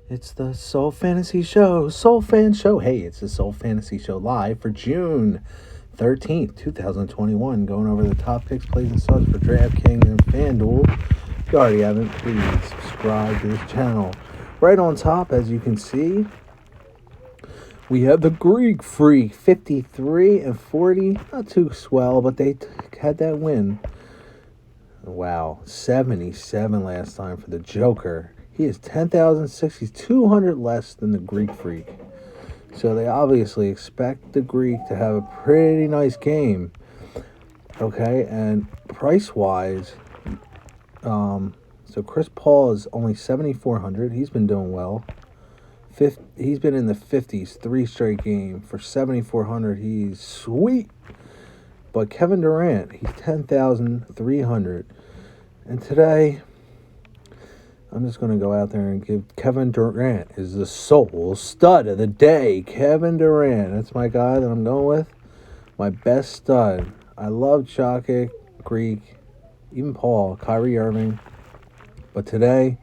It's the Soul Fantasy Show, Soul Fan Show. Hey, it's the Soul Fantasy Show live for June 13th, 2021. Going over the top picks, plays, and subs for Draftkings and Fanduel. If you already haven't, please subscribe to this channel. Right on top, as you can see, we have the Greek Freak, 53 and 40. Not too swell, but they had that win. Wow, 77 last time for the Joker. He is 10,006. He's 200 less than the Greek Freak. So they obviously expect the Greek to have a pretty nice game. Okay, and price-wise, so Chris Paul is only 7,400. He's been doing well. He's been in the 50s 3 straight games. For 7,400, he's sweet. But Kevin Durant, he's 10,300. And today, I'm just going to go out there and give Kevin Durant is the sole stud of the day. Kevin Durant, that's my guy that I'm going with. My best stud. I love Chaka, Greek, even Paul, Kyrie Irving. But today,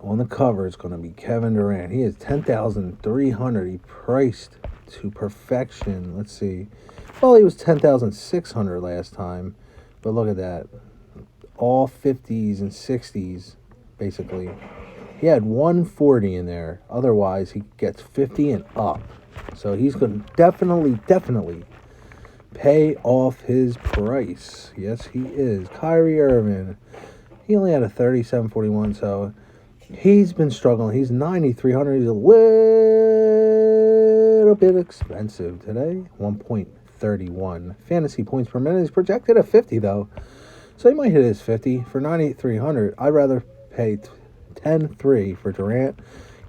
on the cover, it's going to be Kevin Durant. He is 10,300. He priced to perfection. Let's see. Well, he was 10,600 last time. But look at that. All 50s and 60s, basically. He had 140 in there. Otherwise, he gets 50 and up. So he's going to definitely pay off his price. Yes, he is. Kyrie Irving. He only had a 37.41, so he's been struggling. He's 9,300. He's a little bit expensive today. 1.31 fantasy points per minute. He's projected at 50, though. So he might hit his 50. For 9,300, I'd rather pay 10.3 for Durant.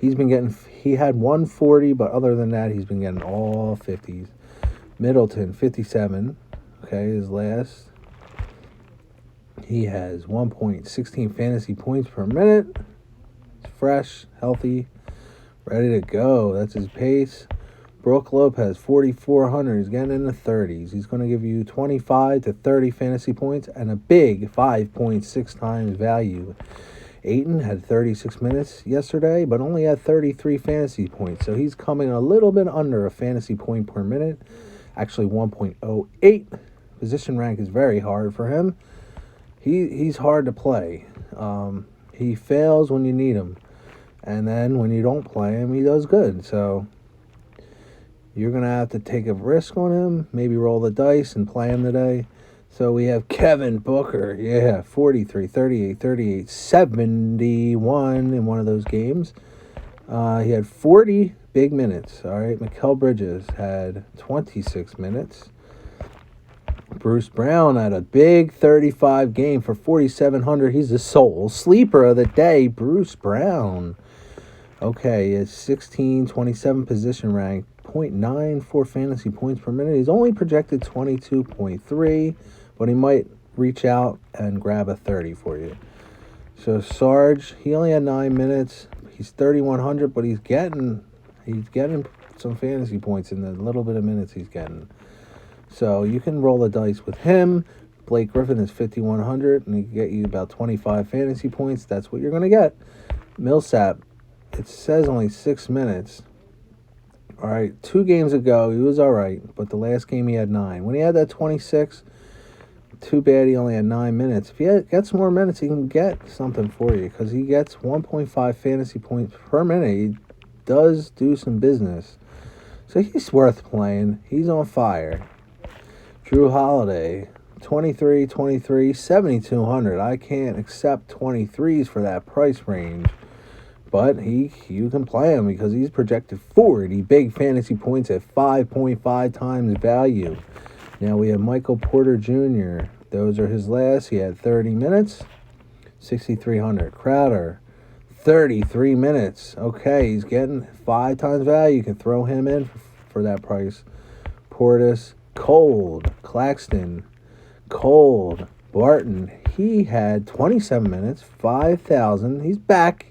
He had 140, but other than that, he's been getting all 50s. Middleton, 57. Okay, his last. He has 1.16 fantasy points per minute. He's fresh, healthy, ready to go. That's his pace. Brook Lopez, 4,400. He's getting in the 30s. He's going to give you 25 to 30 fantasy points and a big 5.6 times value. Ayton had 36 minutes yesterday, but only had 33 fantasy points. So he's coming a little bit under a fantasy point per minute. Actually, 1.08. Position rank is very hard for him. He's hard to play. He fails when you need him. And then when you don't play him, he does good. So you're going to have to take a risk on him, maybe roll the dice and play him today. So we have Kevin Booker, 43, 38, 38, 71 in one of those games. He had 40 big minutes, all right. Mikal Bridges had 26 minutes. Bruce Brown had a big 35 game for 4,700. He's the sole sleeper of the day, Bruce Brown. Okay, it's 16-27 position rank, 0.94 fantasy points per minute. He's only projected 22.3, but he might reach out and grab a 30 for you. So Sarge, he only had 9 minutes. He's 3,100, but he's getting some fantasy points in the little bit of minutes he's getting. So you can roll the dice with him. Blake Griffin is 5,100, and he can get you about 25 fantasy points. That's what you're going to get. Millsap, it says only 6 minutes. All right, 2 games ago, he was all right, but the last game he had 9. When he had that 26, too bad he only had 9 minutes. If he gets more minutes, he can get something for you because he gets 1.5 fantasy points per minute. He does do some business. So he's worth playing. He's on fire. Drew Holiday, 23, 7,200. I can't accept 23s for that price range. But you can play him because he's projected 40 big fantasy points at 5.5 times value. Now we have Michael Porter Jr. Those are his last. He had 30 minutes, 6,300. Crowder, 33 minutes. Okay, he's getting 5 times value. You can throw him in for that price. Portis, cold. Claxton, cold. Barton, he had 27 minutes, 5,000. He's back.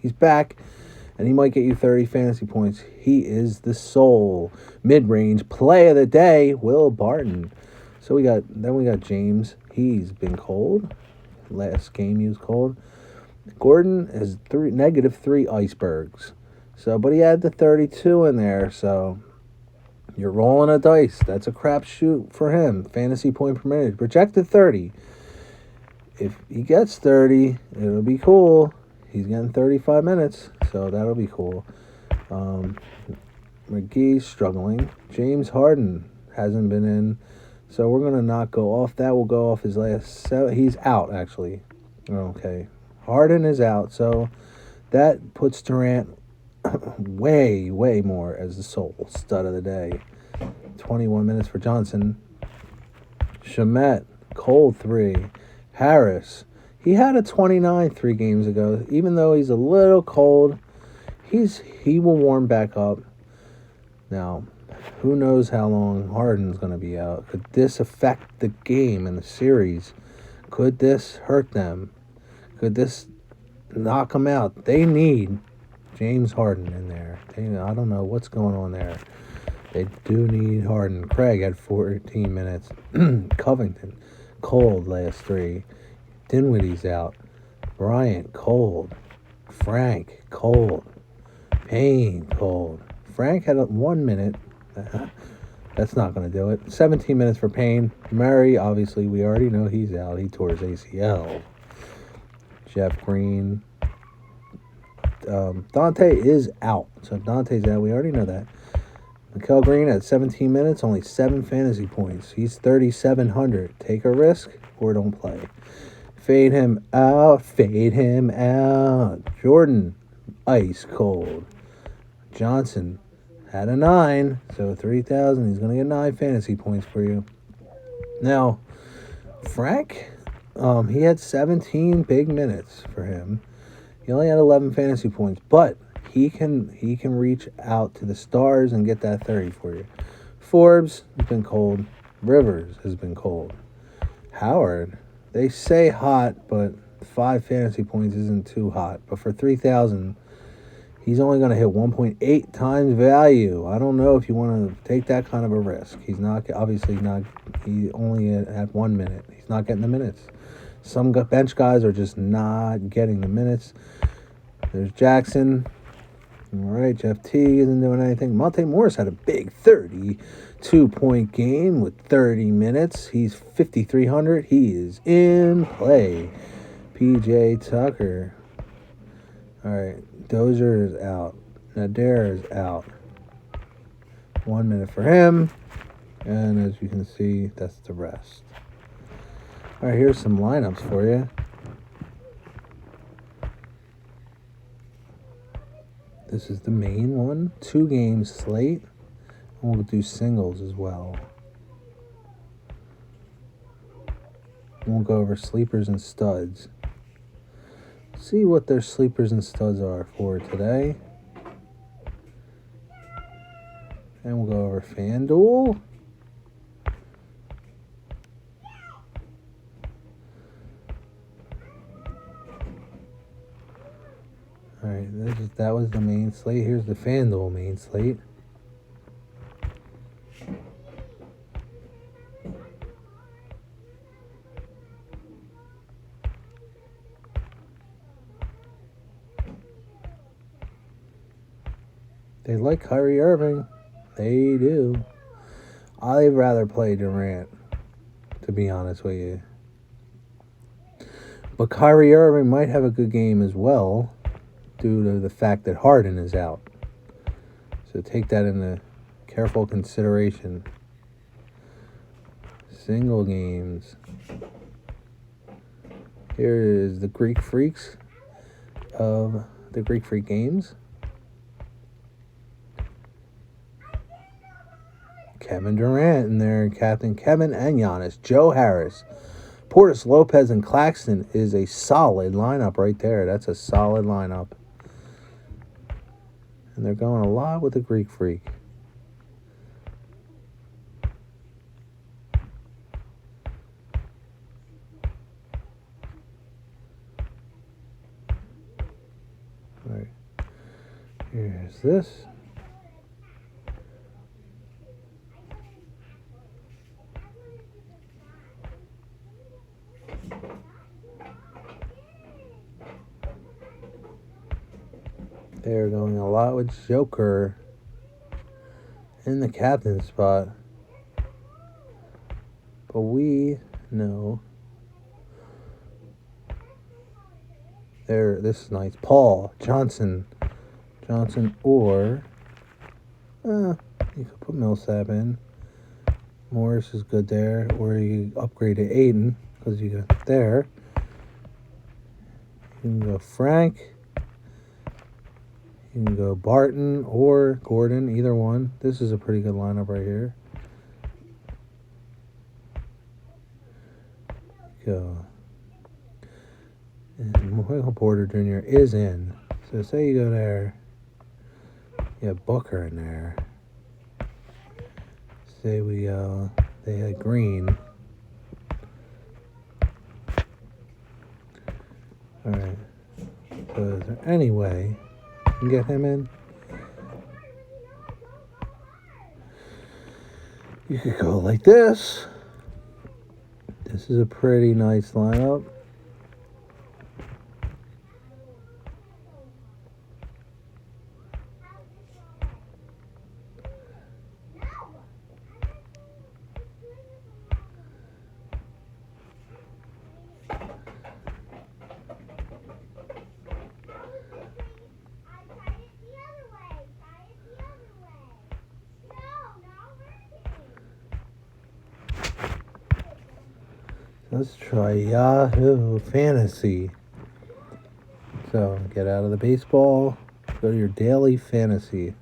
And he might get you 30 fantasy points. He is the sole mid-range play of the day, Will Barton. So we got James. He's been cold. Last game he was cold. Gordon is -3 icebergs. So, but he had the 32 in there, so you're rolling a dice. That's a crapshoot for him. Fantasy point per minute. Projected 30. If he gets 30, it'll be cool. He's getting 35 minutes, so that'll be cool. McGee's struggling. James Harden hasn't been in, so we're going to not go off that. We'll go off his last 7. He's out, actually. Okay. Harden is out, so that puts Durant way, way more as the sole stud of the day. 21 minutes for Johnson. Shamet, cold 3. Harris, he had a 29 3 games ago. Even though he's a little cold, he will warm back up. Now, who knows how long Harden's going to be out? Could this affect the game and the series? Could this hurt them? Could this knock them out? They need James Harden in there. I don't know what's going on there. They do need Harden. Craig had 14 minutes. Covington, cold last 3. Dinwiddie's out. Bryant, cold. Frank, cold. Payne, cold. Frank had 1 minute. That's not going to do it. 17 minutes for Payne. Murray, obviously, we already know he's out. He tore his ACL. Jeff Green. Dante is out. So Dante's out. We already know that. Mikel Green at 17 minutes, only 7 fantasy points. He's 3,700. Take a risk or don't play. Fade him out. Fade him out. Jordan, ice cold. Johnson had a 9, so 3,000. He's going to get 9 fantasy points for you. Now, Frank, he had 17 big minutes for him. He only had 11 fantasy points, but he can reach out to the stars and get that 30 for you. Forbes has been cold. Rivers has been cold. Howard, they say hot, but 5 fantasy points isn't too hot. But for 3,000, he's only going to hit 1.8 times value. I don't know if you want to take that kind of a risk. He's not, obviously not, he only at 1 minute. He's not getting the minutes. Some bench guys are just not getting the minutes. There's Jackson. All right, Jeff T isn't doing anything. Monte Morris had a big 32-point game with 30 minutes. He's 5,300. He is in play. PJ Tucker. All right, Dozier is out. Nader is out. 1 minute for him. And as you can see, that's the rest. All right, here's some lineups for you. This is the main one. 2-game slate. And we'll do singles as well. We'll go over sleepers and studs. See what their sleepers and studs are for today. And we'll go over FanDuel. Alright, that was the main slate. Here's the FanDuel main slate. They like Kyrie Irving. They do. I'd rather play Durant, to be honest with you. But Kyrie Irving might have a good game as well, due to the fact that Harden is out. So take that into careful consideration. Single games. Here is the Greek Freaks of the Greek Freak games. Kevin Durant in there, Captain Kevin and Giannis. Joe Harris. Portis, Lopez, and Claxton is a solid lineup right there. That's a solid lineup. And they're going a lot with the Greek Freak. All right. Here's this. They're going a lot with Joker in the captain spot. But we know this is nice. Paul, Johnson, or you could put Millsap in. Morris is good there, or you upgrade to Aiden because you got there. You can go Frank. You can go Barton or Gordon, either one. This is a pretty good lineup right here. Go. And Michael Porter Jr. is in. So say you go there. You have Booker in there. Say we go. They had Green. Alright. So is there any way you can get him in? You could go like this. This is a pretty nice lineup. Let's try Yahoo Fantasy. So, get out of the baseball. Go to your daily fantasy.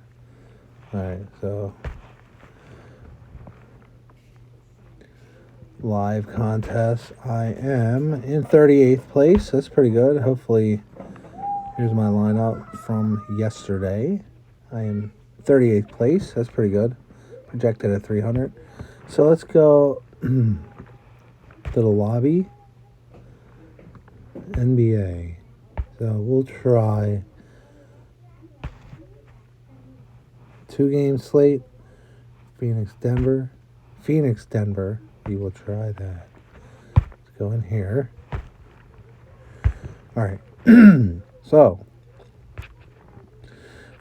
Alright, so live contest. I am in 38th place. That's pretty good. Hopefully, here's my lineup from yesterday. I am 38th place. That's pretty good. Projected at 300. So let's go to the lobby. NBA. So we'll try 2-game slate. Phoenix, Denver. We will try that. Let's go in here. All right. So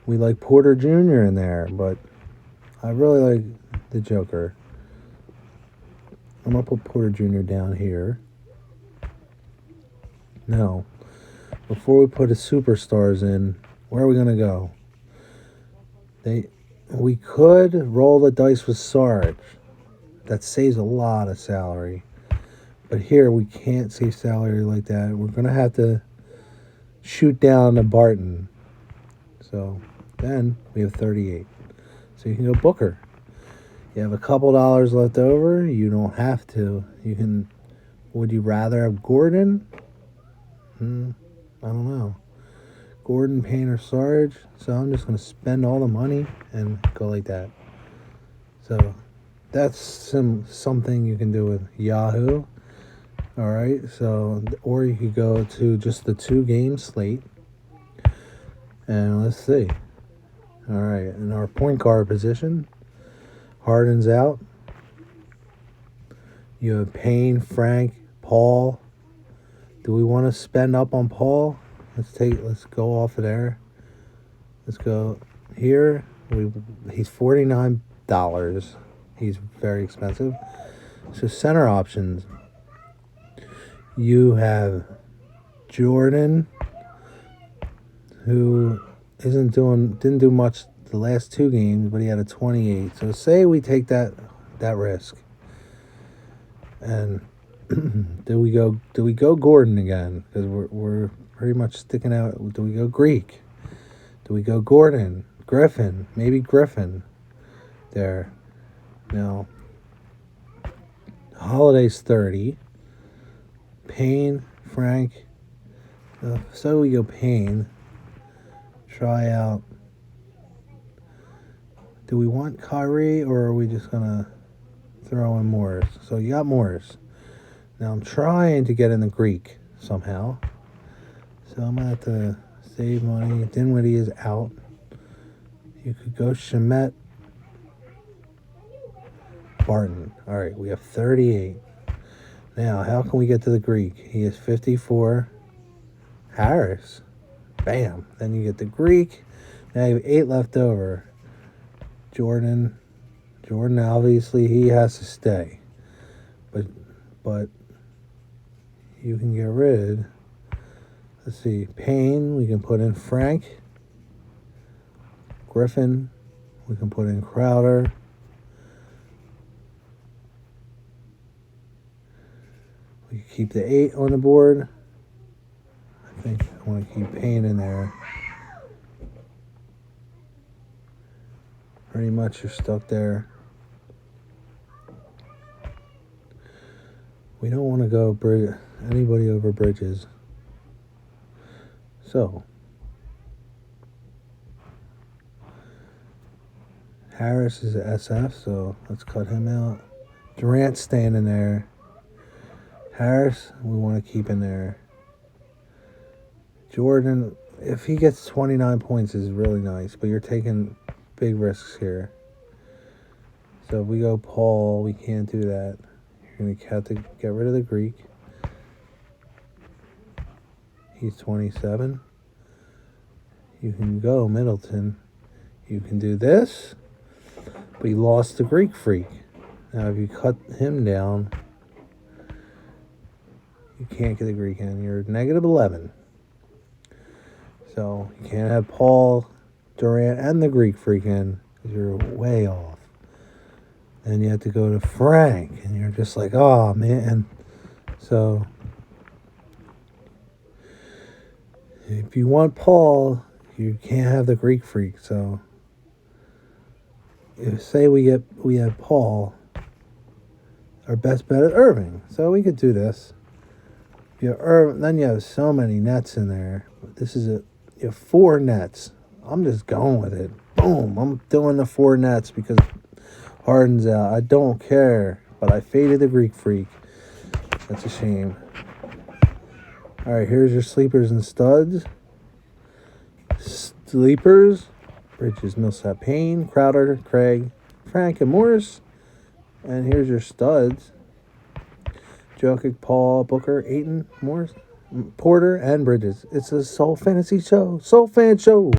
we like Porter Jr. in there, but I really like the Joker. I'm going to put Porter Jr. down here. Now, before we put his superstars in, where are we going to go? We could roll the dice with Sarge. That saves a lot of salary. But here, we can't save salary like that. We're going to have to shoot down to Barton. So, then we have 38. So you can go Booker. You have a couple dollars left over. You don't have to. You can. Would you rather have Gordon? I don't know. Gordon, Payne, or Sarge. So I'm just going to spend all the money and go like that. So that's something you can do with Yahoo. All right. So, or you could go to just the 2-game slate. And let's see. All right. In our point guard position, Harden's out. You have Payne, Frank, Paul. Do we want to spend up on Paul? Let's go off of there. Let's go here. He's $49. He's very expensive. So center options. You have Jordan, who didn't do much the last 2 games, but he had a 28. So say we take that risk. And do we go Gordon again? Because we're pretty much sticking out. Do we go Greek? Do we go Gordon? Griffin? Maybe Griffin. There. Now, Holiday's 30. Payne, Frank. So we go Payne. Try out. Do we want Kyrie, or are we just going to throw in Morris? So you got Morris. Now I'm trying to get in the Greek somehow. So I'm going to have to save money. Dinwiddie is out. You could go Shamet. Barton. All right, we have 38. Now, how can we get to the Greek? He is 54. Harris. Bam. Then you get the Greek. Now you have 8 left over. Jordan, obviously, he has to stay. But you can get rid. Let's see. Payne, we can put in Frank. Griffin, we can put in Crowder. We can keep the 8 on the board. I think I want to keep Payne in there. Pretty much you're stuck there. We don't want to go anybody over Bridges. So, Harris is a SF, so let's cut him out. Durant's staying in there. Harris, we want to keep in there. Jordan, if he gets 29 points, is really nice, but you're taking big risks here. So if we go Paul, we can't do that. You're going to have to get rid of the Greek. He's 27. You can go Middleton. You can do this, but you lost the Greek freak. Now if you cut him down, you can't get the Greek in. You're negative 11. So you can't have Paul, Durant, and the Greek freak in because you're way off. Then you have to go to Frank, and you're just like, oh, man. So if you want Paul, you can't have the Greek freak. So if say we have Paul, our best bet is Irving. So we could do this. Then you have so many nets in there. You have 4 nets. I'm just going with it. Boom. I'm doing the 4 nets because Harden's out. I don't care. But I faded the Greek freak. That's a shame. All right, here's your sleepers and studs. Sleepers. Bridges, Millsap, Payne, Crowder, Craig, Frank, and Morris. And here's your studs. Jokic, Paul, Booker, Ayton, Morris, Porter, and Bridges. It's a Soul Fantasy show. Soul Fan show.